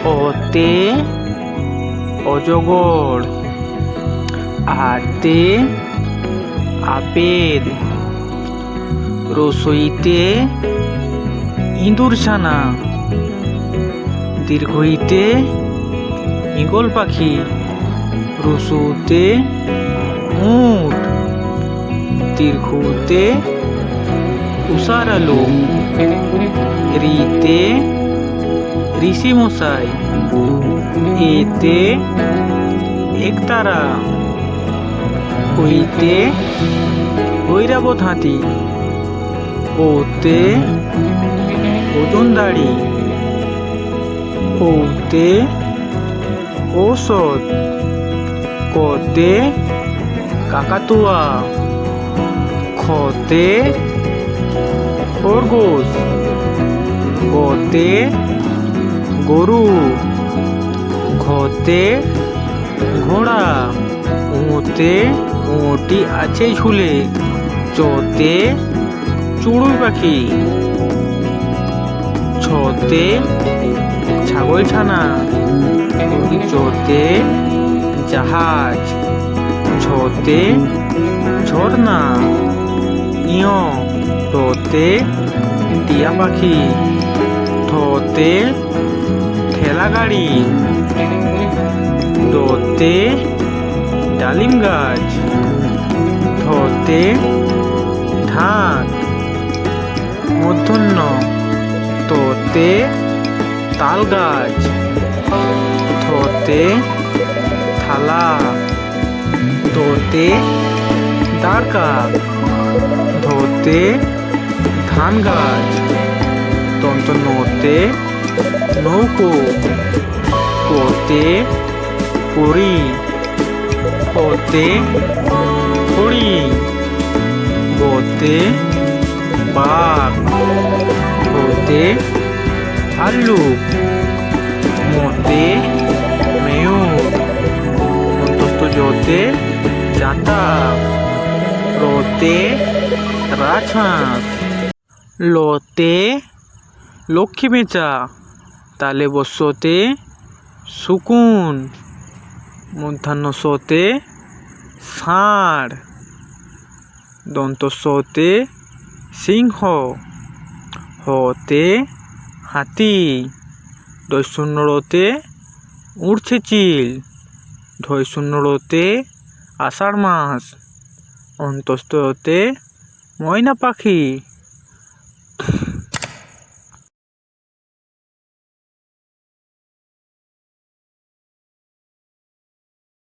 অতে অজগর, আতে আপেল, রসইতে ইঁদুর ছানা, দীর্ঘইতে ঈগল পাখি, রসুতে উট, দীর্ঘতে উষার আলো, রিতে ঋষি মশাই, এতে একতারা, ওইতে ঐরাবত হাতি, ওতে ওজনদারি, ওতে ঔষধ, কতে কাকাতুয়া, খতে খরগোশ, গতে গরু, ঘতে ঘোড়া, ওতে ওটি আছে ঝুলে, চতে চড়ুই পাখি, ছতে ছাগল ছানা, চতে জাহাজ, ছতে ঝর্ণা, টতে টিয়া পাখি, থতে ঠেলা গাড়ি, দতে ডালিম গাছ, থতে ঢাক, মূর্ধন্য ততে তাল গাছ, থতে থালা, দতে দ্বারকা, ধতে ধান গাছ, নতে নৌকো, পতে পরি, পতে খড়ি, বতে বাঘ, হতে আলু, মতে মেয়র, অন্তস্থ জতে জাতা, রতে রাজহাঁস, লতে লক্ষ্মী পেঁচা, তালে বস্যতে শকুন, মূর্ধন্য সতে ষাঁড়, দন্তস্বতে সিংহ, হতে হাতি, দৈশূন্যতে উড়ছে চিল, ধৈশূন্যতে আষাঢ় মাস, অন্তস্থতে ময়না পাখি।